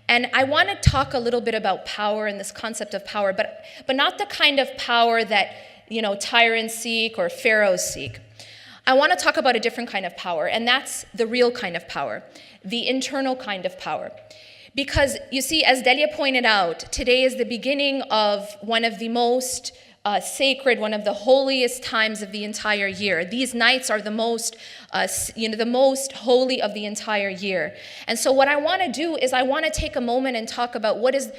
And I want to talk a little bit about power and this concept of power, but not the kind of power that, tyrants seek or pharaohs seek. I want to talk about a different kind of power, and that's the real kind of power, the internal kind of power. Because, you see, as Delia pointed out, today is the beginning of one of the most sacred, one of the holiest times of the entire year. These nights are the most, the most holy of the entire year. And so what I want to do is I want to take a moment and talk about what is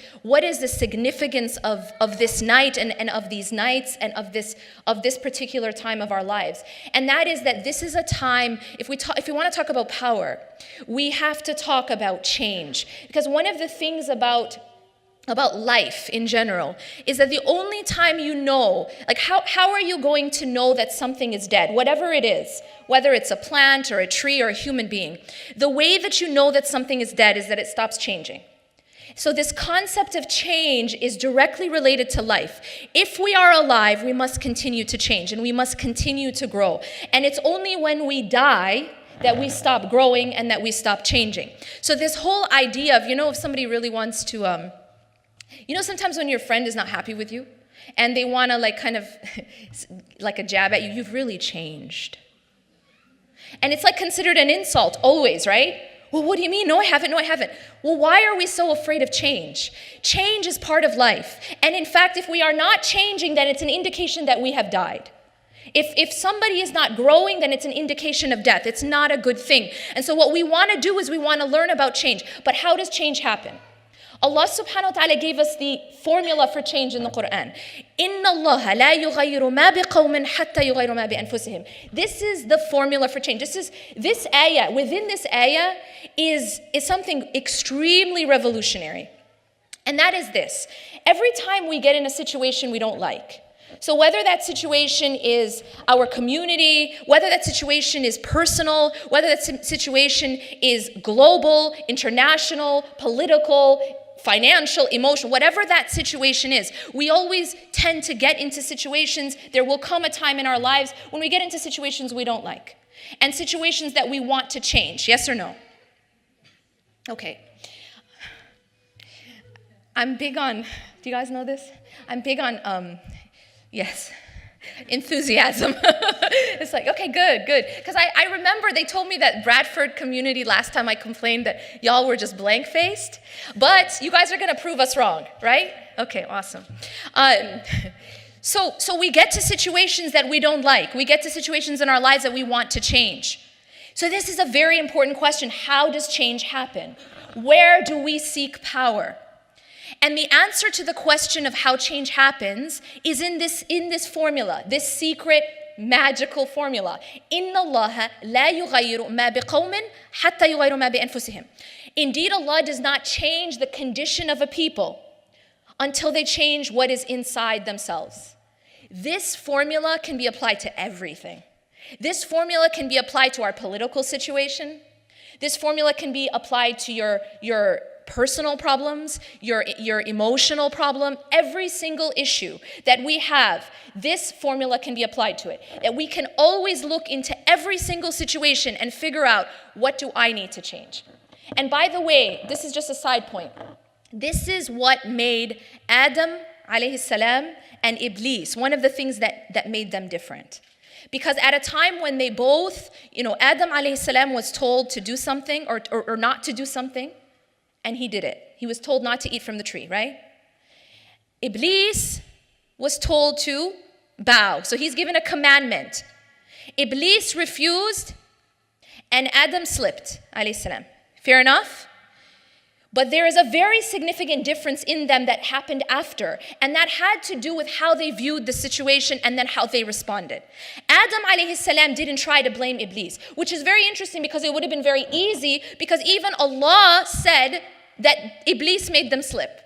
the significance of this night and of these nights and of this particular time of our lives. And that is that this is a time, if we want to talk about power, we have to talk about change. Because one of the things about life in general is that the only time how are you going to know that something is dead, whatever it is, whether it's a plant or a tree or a human being, the way that you know that something is dead is that it stops changing. So this concept of change is directly related to life. If we are alive, we must continue to change and we must continue to grow. And it's only when we die that we stop growing and that we stop changing. So this whole idea of, if somebody really wants to, sometimes when your friend is not happy with you and they want to like a jab at you, you've really changed. And it's considered an insult always, right? Well, what do you mean? No, I haven't. Well, why are we so afraid of change? Change is part of life. And in fact, if we are not changing, then it's an indication that we have died. If somebody is not growing, then it's an indication of death. It's not a good thing. And so what we want to do is we want to learn about change. But how does change happen? Allah subhanahu wa ta'ala gave us the formula for change in the Quran. إِنَّ اللَّهَ لَا يُغَيِّرُ مَا بِقَوْمٍ حَتَّى يُغَيِّرُ مَا بِأَنفُسِهِم. This is the formula for change. This ayah, within this ayah is something extremely revolutionary. And that is this. Every time we get in a situation we don't like, so whether that situation is our community, whether that situation is personal, whether that situation is global, international, political, financial, emotional, whatever that situation is, we always tend to get into situations. There will come a time in our lives when we get into situations we don't like and situations that we want to change. Yes or no? Okay. I'm big on, do you guys know this? I'm big on, yes, enthusiasm. It's okay, good. Because I remember they told me that Bradford community last time I complained that y'all were just blank-faced. But you guys are going to prove us wrong, right? Okay, awesome. So we get to situations that we don't like. We get to situations in our lives that we want to change. So this is a very important question. How does change happen? Where do we seek power? And the answer to the question of how change happens is in this formula, this secret magical formula. إِنَّ اللَّهَ لَا يُغَيِّرُ مَا بِقَوْمٍ حَتَّى يُغَيِّرُ مَا بِأَنفُسِهِمْ. Indeed, Allah does not change the condition of a people until they change what is inside themselves. This formula can be applied to everything. This formula can be applied to our political situation. This formula can be applied to your personal problems, your emotional problem, every single issue that we have, this formula can be applied to it. That we can always look into every single situation and figure out, what do I need to change? And by the way, this is just a side point. This is what made Adam alayhi salam and Iblis, one of the things that made them different. Because at a time when they both, Adam alayhi salam was told to do something or not to do something, and he did it. He was told not to eat from the tree, right? Iblis was told to bow. So he's given a commandment. Iblis refused, and Adam slipped, alayhi salam. Fair enough? But there is a very significant difference in them that happened after, and that had to do with how they viewed the situation and then how they responded. Adam alayhi salam didn't try to blame Iblis, which is very interesting because it would have been very easy, because even Allah said that Iblis made them slip.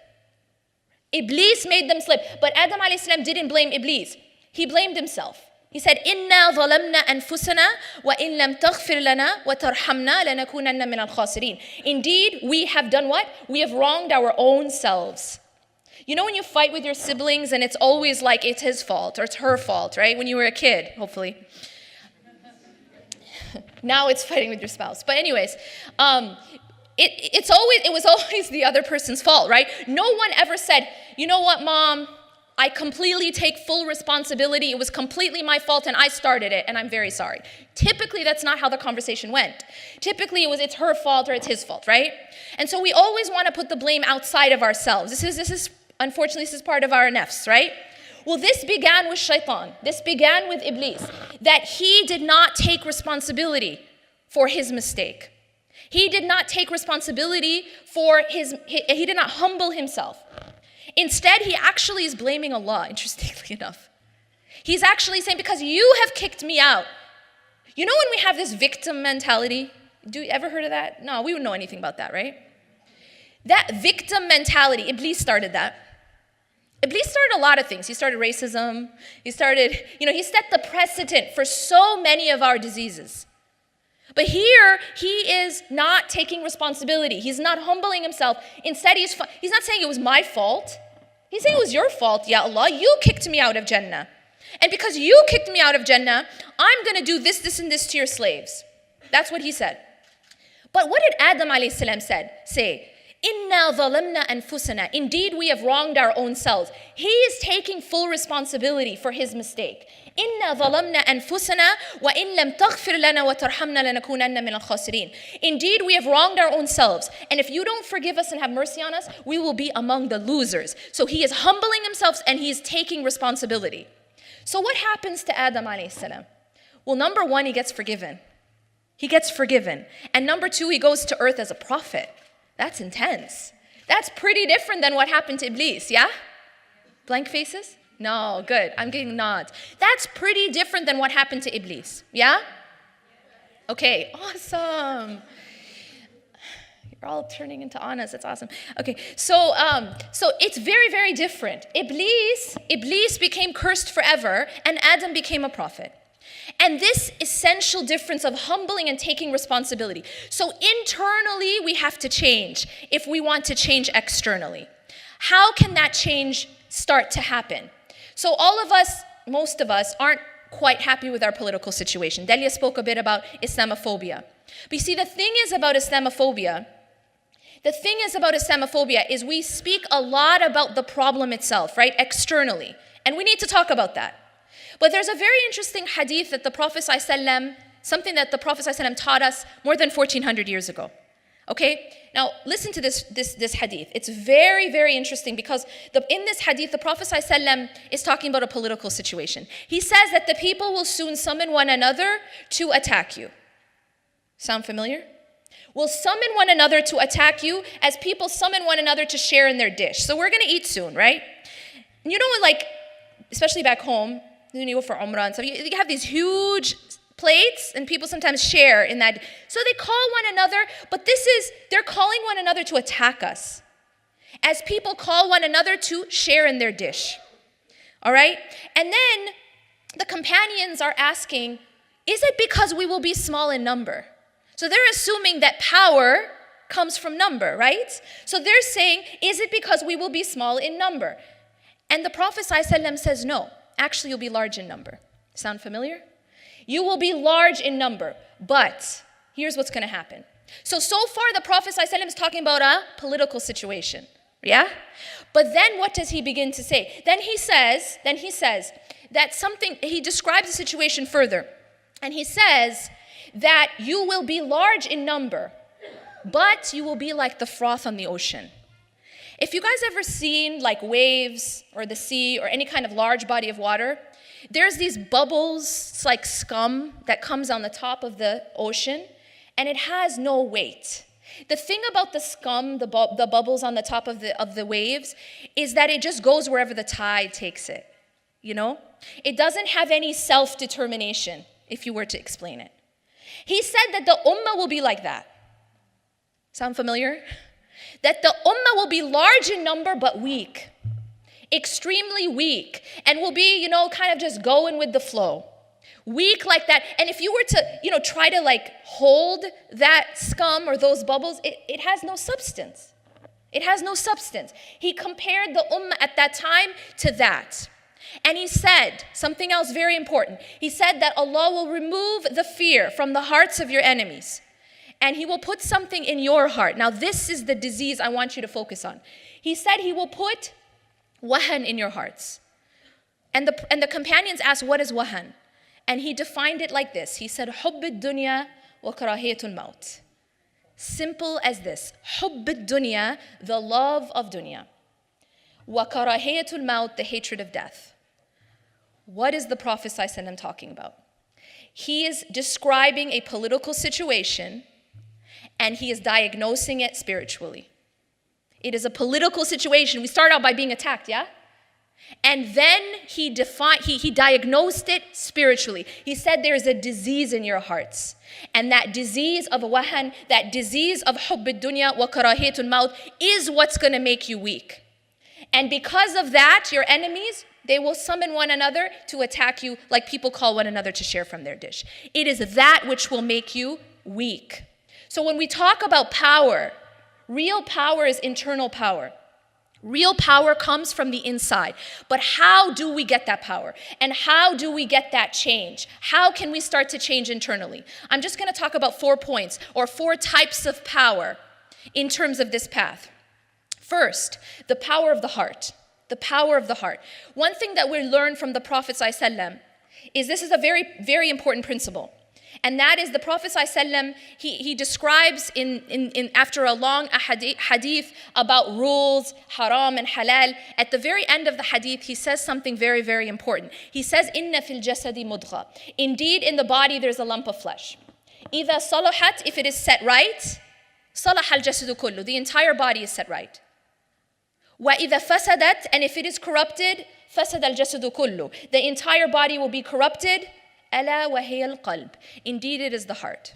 Iblis made them slip. But Adam alayhi salam didn't blame Iblis. He blamed himself. He said, إِنَّا ظَلَمْنَا أَنفُسَنَا وَإِن لَمْ تَغْفِرْ لَنَا وَتَرْحَمْنَا لَنَكُونَنَّ مِنَ الْخَاسِرِينَ. Indeed, we have done what? We have wronged our own selves. You know when you fight with your siblings and it's always like it's his fault or it's her fault, right? When you were a kid, hopefully. Now it's fighting with your spouse. But anyways, it was always the other person's fault, right? No one ever said, you know what, Mom, I completely take full responsibility. It was completely my fault and I started it and I'm very sorry. Typically, that's not how the conversation went. Typically, it's her fault or it's his fault, right? And so we always want to put the blame outside of ourselves. Unfortunately, this is part of our nafs, right? Well, this began with shaitan. This began with Iblis, that he did not take responsibility for his mistake. He did not take responsibility he did not humble himself. Instead, he actually is blaming Allah, interestingly enough. He's actually saying, because you have kicked me out. You know when we have this victim mentality? Do you ever heard of that? No, we wouldn't know anything about that, right? That victim mentality, Iblis started that. Iblis started a lot of things. He started racism. He set the precedent for so many of our diseases. But here, he is not taking responsibility. He's not humbling himself. Instead, he's not saying it was my fault. He's saying it was your fault, Ya Allah. You kicked me out of Jannah. And because you kicked me out of Jannah, I'm going to do this, this, and this to your slaves. That's what he said. But what did Adam alayhi salam say? Inna zalamna anfusana. Indeed, we have wronged our own selves. He is taking full responsibility for his mistake. Inna zalamna anfusana wa in lam taghfir lana wa tarhamna lanakunanna min al-khasirin. Indeed, we have wronged our own selves. And if you don't forgive us and have mercy on us, we will be among the losers. So he is humbling himself and he is taking responsibility. So what happens to Adam alayhi salam? Well, number one, he gets forgiven. He gets forgiven. And number two, he goes to earth as a prophet. That's intense. That's pretty different than what happened to Iblis, yeah? Blank faces? No, good. I'm getting nods. That's pretty different than what happened to Iblis, yeah? Okay, awesome. You're all turning into Anas. That's awesome. Okay, so it's very, very different. Iblis became cursed forever, and Adam became a prophet. And this essential difference of humbling and taking responsibility. So internally, we have to change if we want to change externally. How can that change start to happen? So all of us, most of us, aren't quite happy with our political situation. Delia spoke a bit about Islamophobia. But you see, the thing is about Islamophobia is we speak a lot about the problem itself, right, externally. And we need to talk about that. But there's a very interesting hadith that the Prophet ﷺ, something that the Prophet ﷺ taught us more than 1400 years ago. Okay? Now, listen to this hadith. It's very, very interesting because in this hadith, the Prophet ﷺ is talking about a political situation. He says that the people will soon summon one another to attack you. Sound familiar? Will summon one another to attack you as people summon one another to share in their dish. So we're going to eat soon, right? And you know, like, especially back home, when you go for Umrah and stuff, you have these huge plates and people sometimes share in that. So they call one another, but they're calling one another to attack us. As people call one another to share in their dish. All right? And then the companions are asking, is it because we will be small in number? So they're assuming that power comes from number, right? So they're saying, is it because we will be small in number? And the Prophet ﷺ says, no. Actually, you'll be large in number. Sound familiar? You will be large in number, but here's what's going to happen. So far, the Prophet ﷺ is talking about a political situation, yeah? But then what does he begin to say? Then he says that he describes the situation further. And he says that you will be large in number, but you will be like the froth on the ocean. If you guys ever seen like waves or the sea or any kind of large body of water, there's these bubbles, it's like scum that comes on the top of the ocean, and it has no weight. The thing about the scum, the bubbles on the top of the waves, is that it just goes wherever the tide takes it, you know? It doesn't have any self-determination, if you were to explain it. He said that the ummah will be like that. Sound familiar? That the ummah will be large in number but weak, extremely weak, and will be, kind of just going with the flow. Weak like that. And if you were to, try to like hold that scum or those bubbles, it has no substance. It has no substance. He compared the ummah at that time to that. And he said something else very important. He said that Allah will remove the fear from the hearts of your enemies. and he will put something in your heart. Now this is the disease I want you to focus on. He said he will put wahan in your hearts. And the companions asked, what is wahan? And he defined it like this. He said, حُبُّ الدُّنْيَا وَكَرَاهِيَةُ الْمَوْتِ. Simple as this. حُبُّ الدُّنْيَا, the love of dunya. وَكَرَاهِيَةُ الْمَوْتِ, the hatred of death. What is the Prophet ﷺ talking about? He is describing a political situation and he is diagnosing it spiritually. It is a political situation. We start out by being attacked, yeah? And then he diagnosed it spiritually. He said there is a disease in your hearts. And that disease of wahan, that disease of hubb ad-dunya wa karahiyatul maut is what's going to make you weak. And because of that, your enemies, they will summon one another to attack you like people call one another to share from their dish. It is that which will make you weak. So when we talk about power, real power is internal power. Real power comes from the inside. But how do we get that power? And how do we get that change? How can we start to change internally? I'm just going to talk about 4 points or 4 types of power in terms of this path. First, the power of the heart. The power of the heart. One thing that we learn from the Prophet ﷺ is this is a very, very important principle. And that is the Prophet ﷺ, he describes after a long hadith about rules, haram and halal. At the very end of the hadith, he says something very, very important. He says, "Inna fil jasadi mudgha." Indeed, in the body, there's a lump of flesh. إِذَا صَلَحَتْ, if it is set right, صَلَحَ الْجَسَدُ كُلُّ, the entire body is set right. وَإِذَا فَسَدَتْ, and if it is corrupted, فَسَدَ الْجَسَدُ كُلُّ, the entire body will be corrupted. أَلَا وَهِيَ الْقَلْبِ, indeed it is the heart.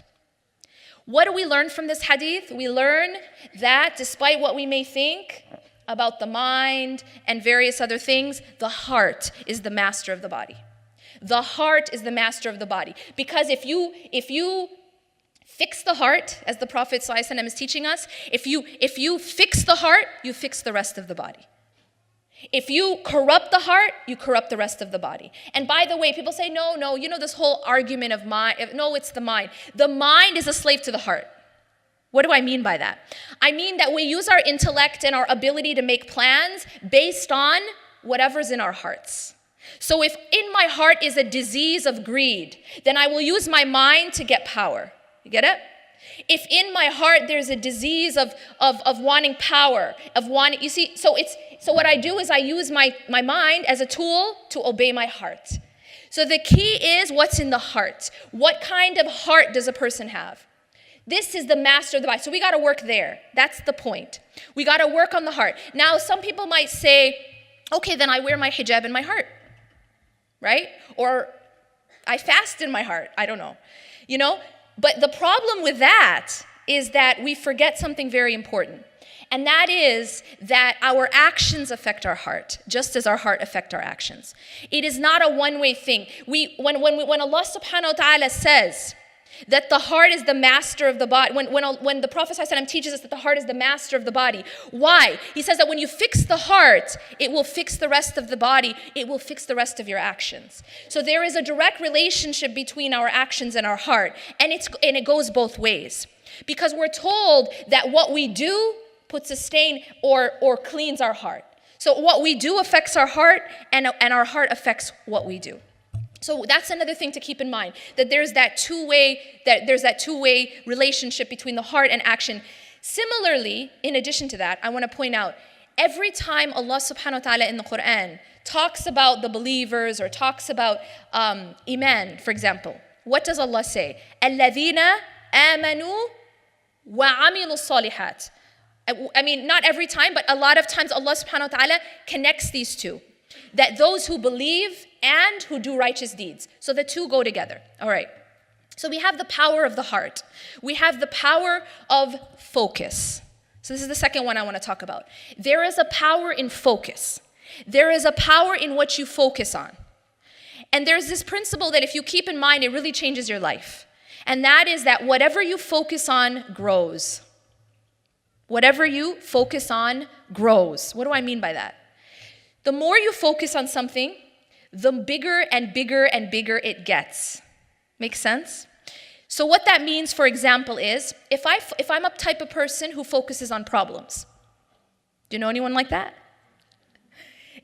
What do we learn from this hadith? We learn that despite what we may think about the mind and various other things, the heart is the master of the body. The heart is the master of the body. Because if you fix the heart, as the Prophet ﷺ is teaching us, if you fix the heart, you fix the rest of the body. If you corrupt the heart, you corrupt the rest of the body. And by the way, people say, no, you know this whole argument of mind. No, it's the mind. The mind is a slave to the heart. What do I mean by that? I mean that we use our intellect and our ability to make plans based on whatever's in our hearts. So if in my heart is a disease of greed, then I will use my mind to get power. You get it? If in my heart there's a disease of wanting power, of wanting, you see, so what I do is I use my mind as a tool to obey my heart. So the key is what's in the heart. What kind of heart does a person have? This is the master of the body. So we got to work there. That's the point. We got to work on the heart. Now, some people might say, okay, then I wear my hijab in my heart, right? Or I fast in my heart. I don't know. You know? But the problem with that is that we forget something very important. And that is that our actions affect our heart, just as our heart affects our actions. It is not a one-way thing. When Allah subhanahu wa ta'ala says that the heart is the master of the body, when the Prophet ﷺ teaches us that the heart is the master of the body, why? He says that when you fix the heart, it will fix the rest of the body, it will fix the rest of your actions. So there is a direct relationship between our actions and our heart, and it goes both ways. Because we're told that what we do puts a stain or cleans our heart. So what we do affects our heart, and our heart affects what we do. So that's another thing to keep in mind, that there's that two-way relationship between the heart and action. Similarly, in addition to that, I want to point out, every time Allah subhanahu wa ta'ala in the Quran talks about the believers or talks about iman, for example, what does Allah say? الَّذِينَ آمَنُوا وَعَمِلُوا الصَّالِحَاتِ. I mean, not every time, but a lot of times Allah subhanahu wa ta'ala connects these two. That those who believe and who do righteous deeds. So the two go together. All right. So we have the power of the heart. We have the power of focus. So this is the second one I want to talk about. There is a power in focus. There is a power in what you focus on. And there's this principle that if you keep in mind, it really changes your life. And that is that whatever you focus on grows. Whatever you focus on grows. What do I mean by that? The more you focus on something, the bigger and bigger and bigger it gets. Makes sense? So what that means, for example, is if I'm a type of person who focuses on problems. Do you know anyone like that?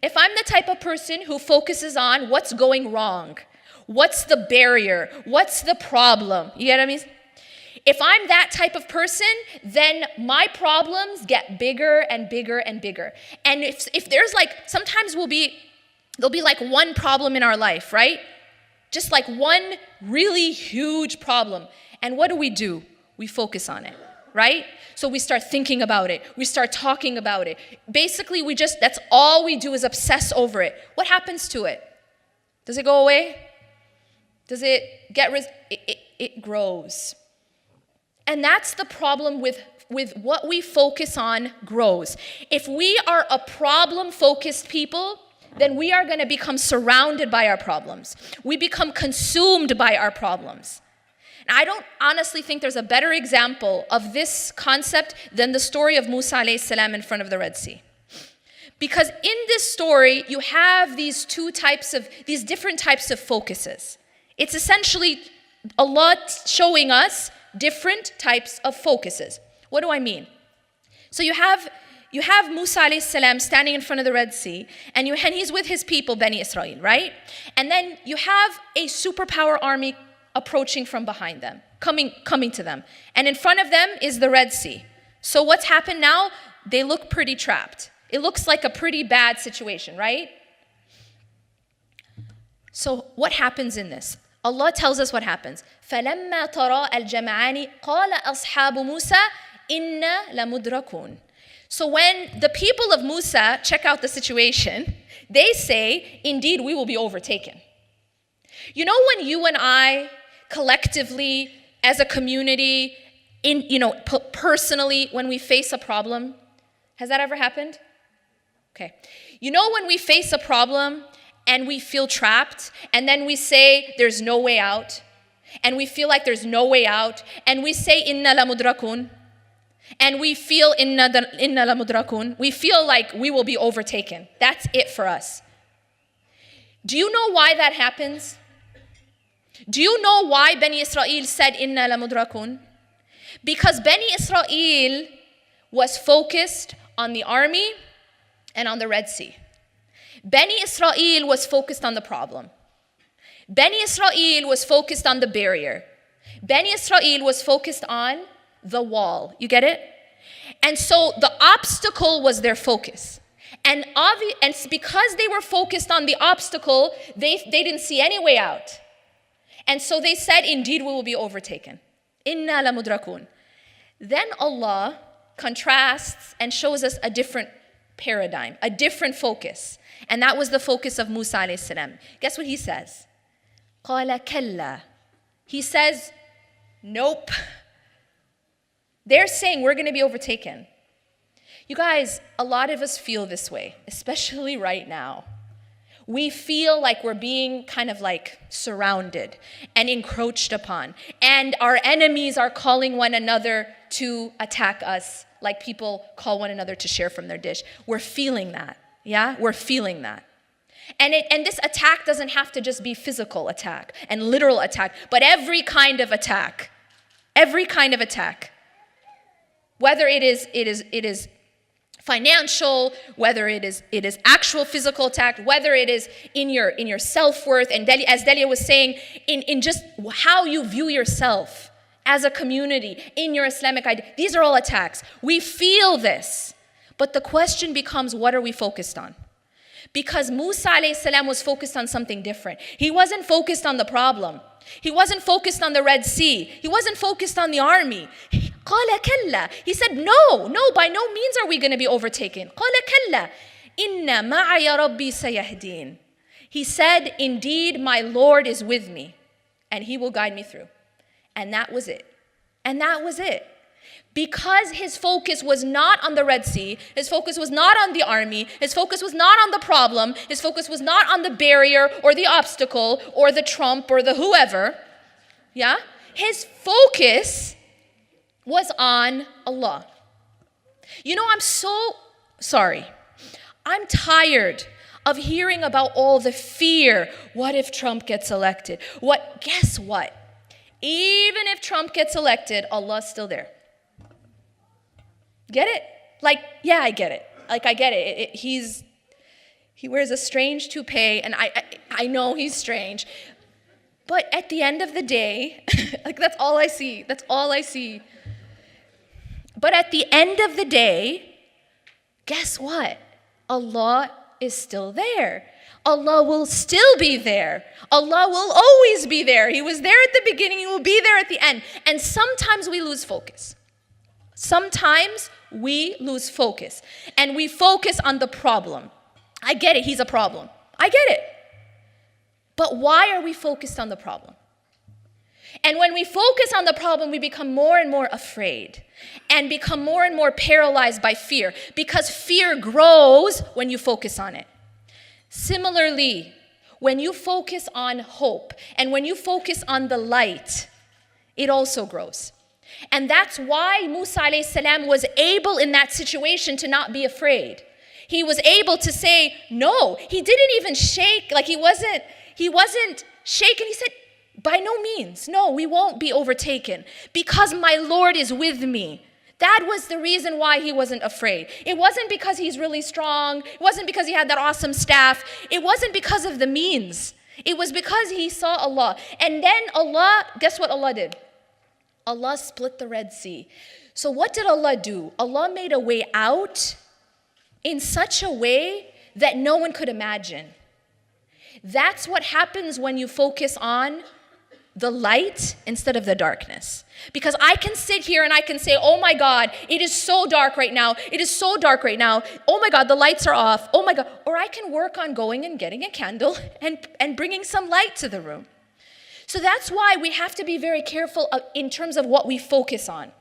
If I'm the type of person who focuses on what's going wrong, what's the barrier, what's the problem, you get what I mean? If I'm that type of person, then my problems get bigger and bigger and bigger. And if there's like, sometimes there'll be like one problem in our life, right? Just like one really huge problem. And what do? We focus on it, right? So we start thinking about it. We start talking about it. Basically, that's all we do is obsess over it. What happens to it? Does it go away? Does it it grows. And that's the problem with what we focus on grows. If we are a problem-focused people, then we are going to become surrounded by our problems. We become consumed by our problems. And I don't honestly think there's a better example of this concept than the story of Musa alayhi salam in front of the Red Sea. Because in this story, you have these different types of focuses. It's essentially Allah showing us different types of focuses. What do I mean? So you have Musa alayhi salam standing in front of the Red Sea, and he's with his people, Bani Israel, right? And then you have a superpower army approaching from behind them, coming to them. And in front of them is the Red Sea. So what's happened now? They look pretty trapped. It looks like a pretty bad situation, right? So what happens in this? Allah tells us what happens. فَلَمَّا تَرَى الْجَمْعَانِ قَالَ أَصْحَابُ مُوسَى إِنَّا لَمُدْرَكُونَ. So when the people of Musa check out the situation, they say, indeed, we will be overtaken. You know when you and I collectively, as a community, personally, when we face a problem, has that ever happened? Okay. You know when we face a problem and we feel trapped, and then we say there's no way out, and we feel like there's no way out, and we say inna la mudrakun, and we feel inna la mudrakun, we feel like we will be overtaken. That's it for us. Do you know why that happens? Do you know why Bani Israel said inna la mudrakun? Because Bani Israel was focused on the army and on the Red Sea. Bani Israel was focused on the problem. Bani Israel was focused on the barrier. Bani Israel was focused on the wall. You get it? And so the obstacle was their focus. And because they were focused on the obstacle, they didn't see any way out. And so they said, indeed, we will be overtaken. Inna la mudrakun. Then Allah contrasts and shows us a different paradigm, a different focus. And that was the focus of Musa alayhi salam. Guess what he says? قَالَ كَلَّا. He says, nope. They're saying we're going to be overtaken. You guys, a lot of us feel this way, especially right now. We feel like we're being kind of like surrounded and encroached upon. And our enemies are calling one another to attack us, like people call one another to share from their dish. We're feeling that. Yeah, we're feeling that. And this attack doesn't have to just be physical attack and literal attack, but every kind of attack. Every kind of attack. Whether it is financial, whether it is actual physical attack, whether it is in your self-worth, and as Delia was saying, in just how you view yourself as a community, in your Islamic identity. These are all attacks. We feel this. But the question becomes, what are we focused on? Because Musa alayhi salam was focused on something different. He wasn't focused on the problem. He wasn't focused on the Red Sea. He wasn't focused on the army. قَالَ كَلَّا. He said, no, by no means are we going to be overtaken. قَالَ كَلَّا إِنَّ مَعَيَ رَبِّي سَيَهْدِينَ. He said, indeed, my Lord is with me, and he will guide me through. And that was it. And that was it. Because his focus was not on the Red Sea, his focus was not on the army, his focus was not on the problem, his focus was not on the barrier or the obstacle or the Trump or the whoever, yeah? His focus was on Allah. You know, I'm so sorry. I'm tired of hearing about all the fear. What if Trump gets elected? Guess what? Even if Trump gets elected, Allah's still there. Get it? Like, yeah, I get it. Like, I get it. He wears a strange toupee, and I know he's strange. But at the end of the day, like, that's all I see. That's all I see. But at the end of the day, guess what? Allah is still there. Allah will still be there. Allah will always be there. He was there at the beginning. He will be there at the end. And sometimes we lose focus. Sometimes we lose focus. And we focus on the problem. I get it. He's a problem. I get it. But why are we focused on the problem? And when we focus on the problem, we become more and more afraid and become more and more paralyzed by fear, because fear grows when you focus on it. Similarly, when you focus on hope and when you focus on the light, it also grows. And that's why Musa alayhi salam was able in that situation to not be afraid. He was able to say no. He didn't even shake, like he wasn't shaken. He said, by no means, no, we won't be overtaken because my Lord is with me. That was the reason why he wasn't afraid. It wasn't because he's really strong. It wasn't because he had that awesome staff. It wasn't because of the means. It was because he saw Allah. And then Allah, guess what Allah did? Allah split the Red Sea. So what did Allah do? Allah made a way out in such a way that no one could imagine. That's what happens when you focus on the light instead of the darkness. Because I can sit here and I can say, oh my God, it is so dark right now. It is so dark right now. Oh my God, the lights are off. Oh my God. Or I can work on going and getting a candle and bringing some light to the room. So that's why we have to be very careful in terms of what we focus on.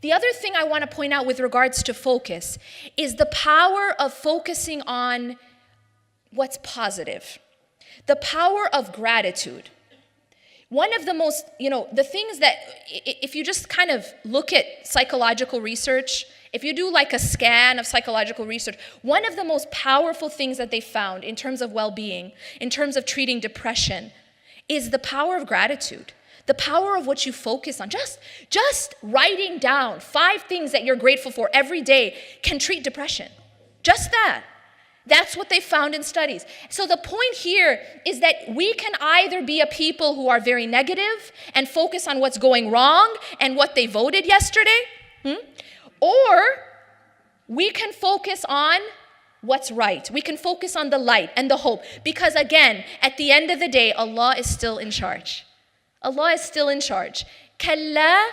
The other thing I want to point out with regards to focus is the power of focusing on what's positive. The power of gratitude. One of the most, the things that, if you just kind of look at psychological research, if you do like a scan of psychological research, one of the most powerful things that they found in terms of well-being, in terms of treating depression, is the power of gratitude. The power of what you focus on. Just writing down 5 things that you're grateful for every day can treat depression. Just that. That's what they found in studies. So the point here is that we can either be a people who are very negative and focus on what's going wrong and what they voted yesterday, or we can focus on what's right. We can focus on the light and the hope. Because again, at the end of the day, Allah is still in charge. Allah is still in charge. Kalla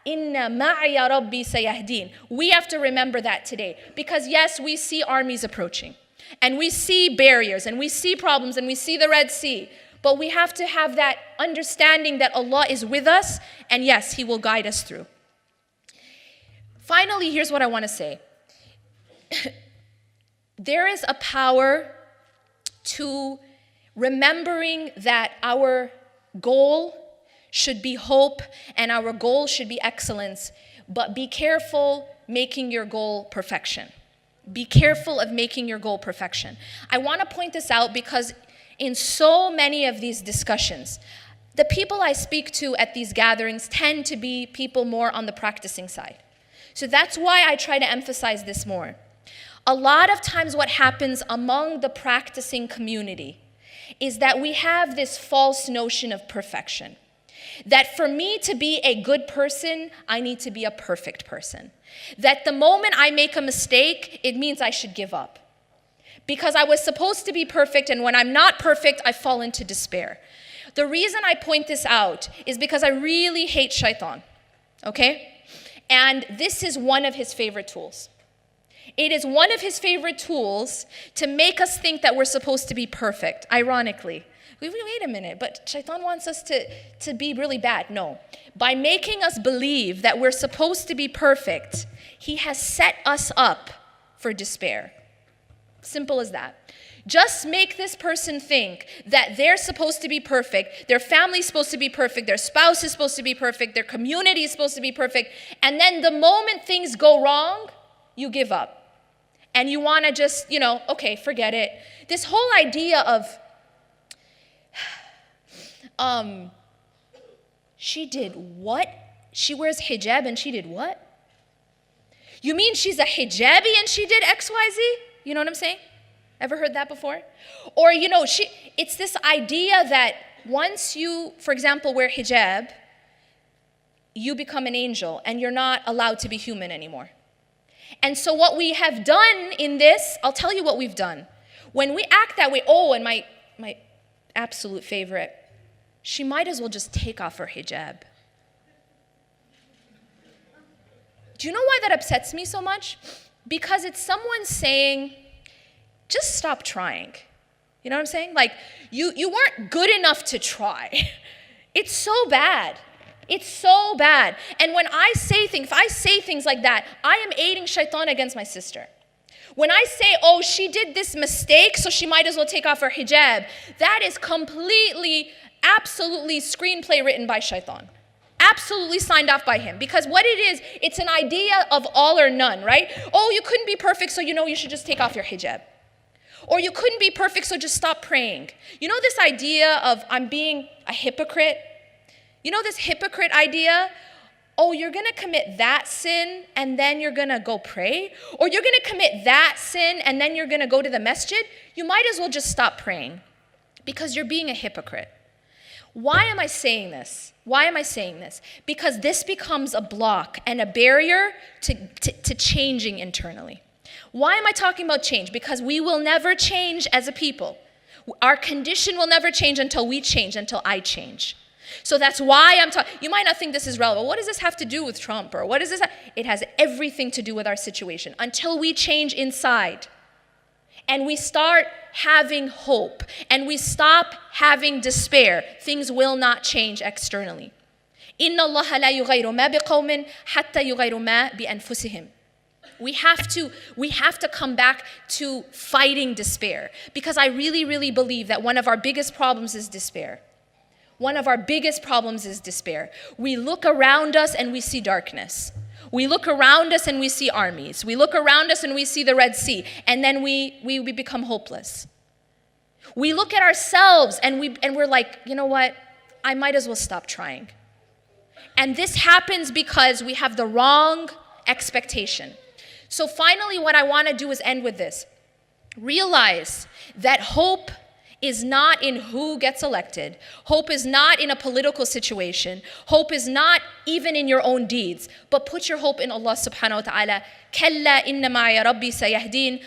inna ma'iya rabbi sayahdin. We have to remember that today. Because yes, we see armies approaching. And we see barriers, and we see problems, and we see the Red Sea. But we have to have that understanding that Allah is with us, and yes, He will guide us through. Finally, here's what I want to say. There is a power to remembering that our goal should be hope, and our goal should be excellence. But be careful making your goal perfection. Be careful of making your goal perfection. I want to point this out because in so many of these discussions, the people I speak to at these gatherings tend to be people more on the practicing side. So that's why I try to emphasize this more. A lot of times what happens among the practicing community is that we have this false notion of perfection. That for me to be a good person, I need to be a perfect person. That the moment I make a mistake, it means I should give up. Because I was supposed to be perfect, and when I'm not perfect, I fall into despair. The reason I point this out is because I really hate shaitan, okay? And this is one of his favorite tools. It is one of his favorite tools to make us think that we're supposed to be perfect, ironically. Wait a minute, but shaitan wants us to be really bad. No. By making us believe that we're supposed to be perfect, he has set us up for despair. Simple as that. Just make this person think that they're supposed to be perfect, their family's supposed to be perfect, their spouse is supposed to be perfect, their community is supposed to be perfect, and then the moment things go wrong, you give up. And you want to just, okay, forget it. This whole idea of She did what? She wears hijab and she did what? You mean she's a hijabi and she did XYZ? You know what I'm saying? Ever heard that before? Or, it's this idea that once you, for example, wear hijab, you become an angel and you're not allowed to be human anymore. And so what we have done in this, I'll tell you what we've done. When we act that way, and my absolute favorite, she might as well just take off her hijab. Do you know why that upsets me so much? Because it's someone saying, just stop trying. You know what I'm saying? Like, you weren't good enough to try. It's so bad. It's so bad. And when I say things, if I say things like that, I am aiding shaitan against my sister. When I say, she did this mistake, so she might as well take off her hijab, that is completely, absolutely screenplay written by shaitan. Absolutely signed off by him. Because what it is, it's an idea of all or none, right? You couldn't be perfect, so you should just take off your hijab. Or you couldn't be perfect, so just stop praying. You know this idea of I'm being a hypocrite? You know this hypocrite idea? You're going to commit that sin and then you're going to go pray? Or you're going to commit that sin and then you're going to go to the masjid? You might as well just stop praying because you're being a hypocrite. Why am I saying this? Why am I saying this? Because this becomes a block and a barrier to changing internally. Why am I talking about change? Because we will never change as a people. Our condition will never change until we change, until I change. So that's why I'm talking. You might not think this is relevant. What does this have to do with Trump? Or what is this? It has everything to do with our situation. Until we change inside and we start having hope and we stop having despair, things will not change externally. إِنَّ اللَّهَ لَا يُغَيْرُ مَا بِقَوْمٍ حَتَّى يُغَيْرُ مَا بِأَنفُسِهِمْ. We have to come back to fighting despair, because I really, really believe that one of our biggest problems is despair. One of our biggest problems is despair. We look around us and we see darkness. We look around us and we see armies. We look around us and we see the Red Sea, and then we become hopeless. We look at ourselves and we're like, you know what? I might as well stop trying. And this happens because we have the wrong expectation. So finally, what I want to do is end with this. Realize that hope is not in who gets elected. Hope is not in a political situation. Hope is not even in your own deeds. But put your hope in Allah subhanahu wa ta'ala. كَلَّا إِنَّ مَعَيَ رَبِّي سَيَهْدِينَ.